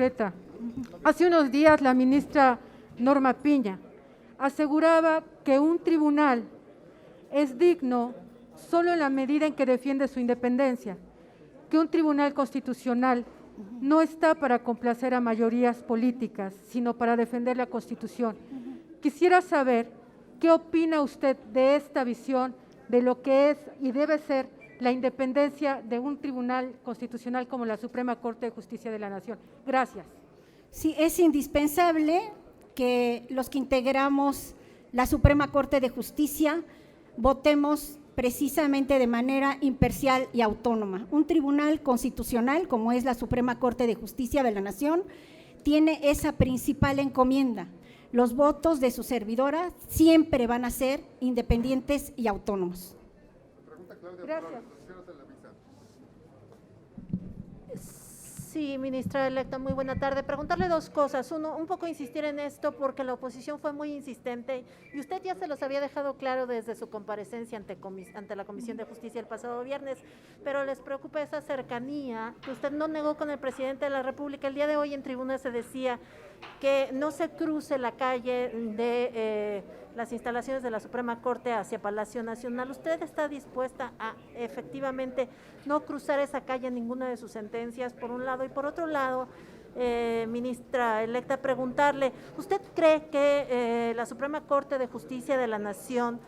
concreta. Hace unos días la ministra Norma Piña aseguraba que un tribunal es digno solo en la medida en que defiende su independencia, que un tribunal constitucional no está para complacer a mayorías políticas, sino para defender la Constitución. Quisiera saber qué opina usted de esta visión de lo que es y debe ser la independencia de un tribunal constitucional como la Suprema Corte de Justicia de la Nación. Gracias. Sí, es indispensable que los que integramos la Suprema Corte de Justicia votemos precisamente de manera imparcial y autónoma. Un tribunal constitucional, como es la Suprema Corte de Justicia de la Nación, tiene esa principal encomienda. Los votos de su servidora siempre van a ser independientes y autónomos. Gracias. Sí, ministra electa, muy buena tarde. Preguntarle dos cosas. Uno, un poco insistir en esto porque la oposición fue muy insistente y usted ya se los había dejado claro desde su comparecencia ante la Comisión de Justicia el pasado viernes, pero les preocupa esa cercanía que usted no negó con el presidente de la República. El día de hoy en tribuna se decía que no se cruce la calle de las instalaciones de la Suprema Corte hacia Palacio Nacional. ¿Usted está dispuesta a efectivamente no cruzar esa calle en ninguna de sus sentencias, por un lado? Y por otro lado, ministra electa, preguntarle, ¿usted cree que la Suprema Corte de Justicia de la Nación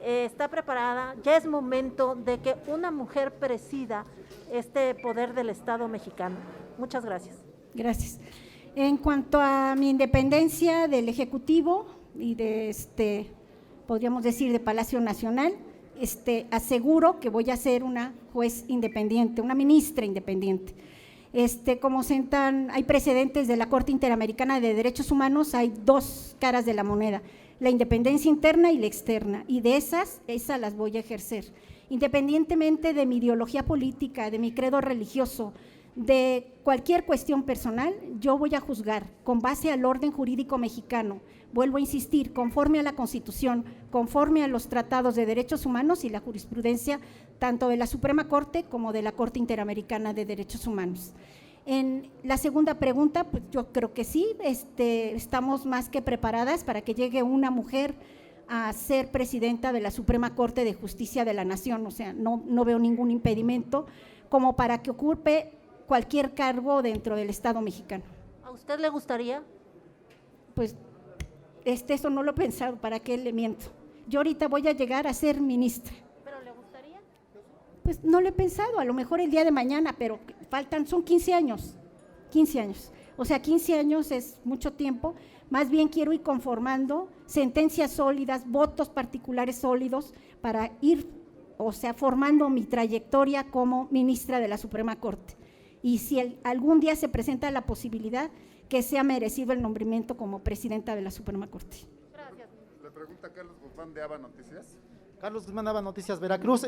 está preparada? Ya es momento de que una mujer presida este poder del Estado mexicano. Muchas gracias. Gracias. En cuanto a mi independencia del Ejecutivo y de podríamos decir de Palacio Nacional, aseguro que voy a ser una juez independiente, una ministra independiente. Como sentan, hay precedentes de la Corte Interamericana de Derechos Humanos, hay dos caras de la moneda, la independencia interna y la externa, y de esas las voy a ejercer, independientemente de mi ideología política, de mi credo religioso, de cualquier cuestión personal. Yo voy a juzgar con base al orden jurídico mexicano, vuelvo a insistir, conforme a la Constitución, conforme a los tratados de derechos humanos y la jurisprudencia tanto de la Suprema Corte como de la Corte Interamericana de Derechos Humanos. En la segunda pregunta, pues yo creo que sí, estamos más que preparadas para que llegue una mujer a ser presidenta de la Suprema Corte de Justicia de la Nación, o sea, no veo ningún impedimento como para que ocupe cualquier cargo dentro del Estado mexicano. ¿A usted le gustaría? Pues eso no lo he pensado, ¿para qué le miento? Yo ahorita voy a llegar a ser ministra. ¿Pero le gustaría? Pues no lo he pensado, a lo mejor el día de mañana, pero son 15 años, o sea, 15 años es mucho tiempo. Más bien quiero ir conformando sentencias sólidas, votos particulares sólidos para ir, o sea, formando mi trayectoria como ministra de la Suprema Corte. Y si algún día se presenta la posibilidad, que sea merecido el nombramiento como presidenta de la Suprema Corte. Gracias. Le pregunta Carlos Guzmán de ABA Noticias. Carlos Guzmán, ABA Noticias, Veracruz.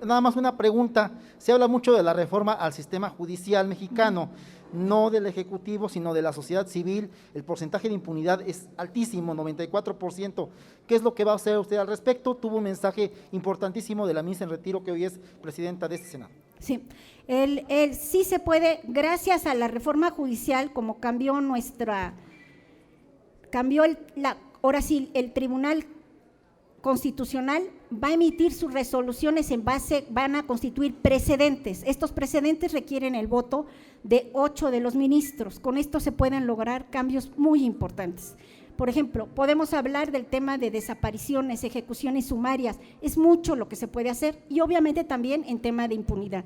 Nada más una pregunta. Se habla mucho de la reforma al sistema judicial mexicano, no del Ejecutivo, sino de la sociedad civil. El porcentaje de impunidad es altísimo, 94%. ¿Qué es lo que va a hacer usted al respecto? Tuvo un mensaje importantísimo de la ministra en retiro, que hoy es presidenta de este Senado. Sí, sí se puede, gracias a la reforma judicial, como ahora sí, el Tribunal Constitucional va a emitir sus resoluciones van a constituir precedentes. Estos precedentes requieren el voto de 8 de los ministros. Con esto se pueden lograr cambios muy importantes. Por ejemplo, podemos hablar del tema de desapariciones, ejecuciones sumarias, es mucho lo que se puede hacer, y obviamente también en tema de impunidad.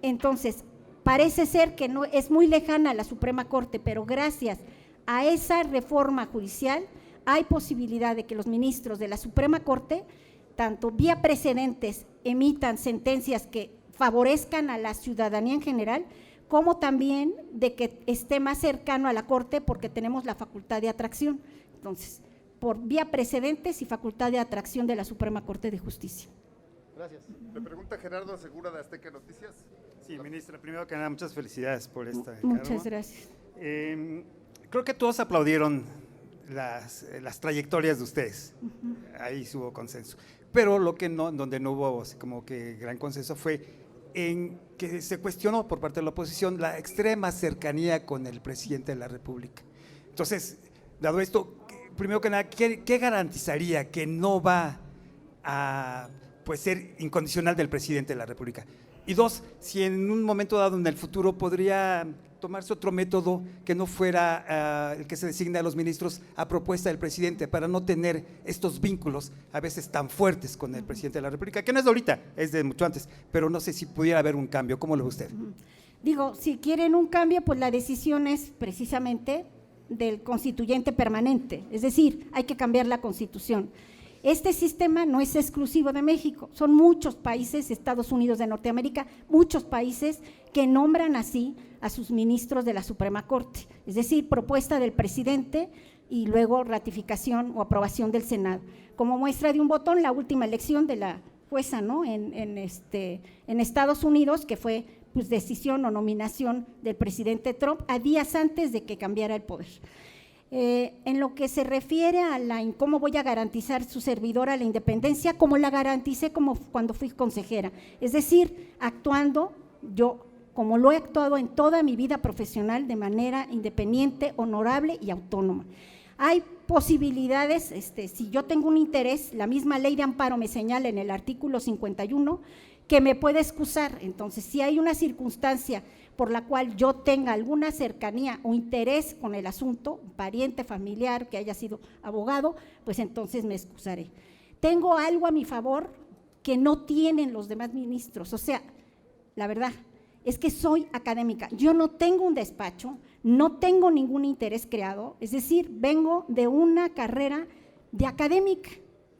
Entonces, parece ser que no es muy lejana la Suprema Corte, pero gracias a esa reforma judicial hay posibilidad de que los ministros de la Suprema Corte, tanto vía precedentes, emitan sentencias que favorezcan a la ciudadanía en general, como también de que esté más cercano a la Corte, porque tenemos la facultad de atracción. Entonces, por vía precedentes y facultad de atracción de la Suprema Corte de Justicia. Gracias. Le pregunta Gerardo Segura de Azteca Noticias. Sí, ministra, primero que nada, muchas felicidades por esta Muchas cargo. gracias. Creo que todos aplaudieron las trayectorias de ustedes, ahí hubo consenso, pero donde no hubo como que gran consenso fue en que se cuestionó por parte de la oposición la extrema cercanía con el presidente de la República. Entonces, dado esto, primero que nada, ¿qué garantizaría que no va a pues, ser incondicional del presidente de la República? Y dos, si en un momento dado en el futuro podría tomarse otro método que no fuera el que se designa a los ministros a propuesta del presidente, para no tener estos vínculos a veces tan fuertes con el presidente de la República, que no es de ahorita, es de mucho antes, pero no sé si pudiera haber un cambio. ¿Cómo lo ve usted? Digo, si quieren un cambio, pues la decisión es precisamente del constituyente permanente, es decir, hay que cambiar la Constitución. Este sistema no es exclusivo de México, son muchos países, Estados Unidos de Norteamérica, muchos países que nombran así a sus ministros de la Suprema Corte, es decir, propuesta del presidente y luego ratificación o aprobación del Senado. Como muestra de un botón, la última elección de la jueza, ¿no? en Estados Unidos, que fue pues, decisión o nominación del presidente Trump a días antes de que cambiara el poder. En lo que se refiere a cómo voy a garantizar su servidora la independencia, como la garanticé como cuando fui consejera, es decir, actuando yo como lo he actuado en toda mi vida profesional de manera independiente, honorable y autónoma. Hay posibilidades, si yo tengo un interés, la misma ley de amparo me señala en el artículo 51 que me puede excusar. Entonces, si hay una circunstancia por la cual yo tenga alguna cercanía o interés con el asunto, un pariente, familiar, que haya sido abogado, pues entonces me excusaré. Tengo algo a mi favor que no tienen los demás ministros, o sea, la verdad es que soy académica, yo no tengo un despacho, no tengo ningún interés creado, es decir, vengo de una carrera de académica,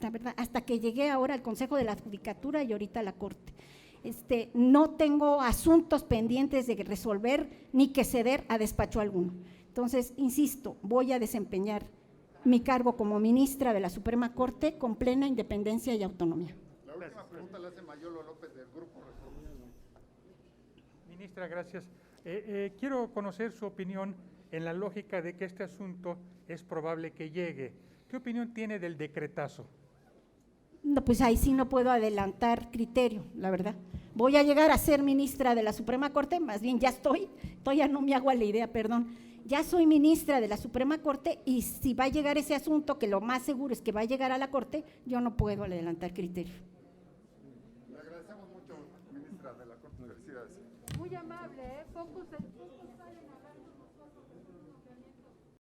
la verdad, hasta que llegué ahora al Consejo de la Judicatura y ahorita a la Corte. No tengo asuntos pendientes de resolver ni que ceder a despacho alguno. Entonces, insisto, voy a desempeñar mi cargo como ministra de la Suprema Corte con plena independencia y autonomía. La última pregunta la hace Mayolo López del Grupo Reforma. Ministra, gracias. Quiero conocer su opinión en la lógica de que este asunto es probable que llegue. ¿Qué opinión tiene del decretazo? No, pues ahí sí no puedo adelantar criterio, la verdad. Voy a llegar a ser ministra de la Suprema Corte, más bien ya todavía no me hago a la idea, perdón. Ya soy ministra de la Suprema Corte y si va a llegar ese asunto, que lo más seguro es que va a llegar a la Corte, yo no puedo adelantar criterio. Le agradecemos mucho, ministra de la Corte. Felicidades. Muy amable, Focus.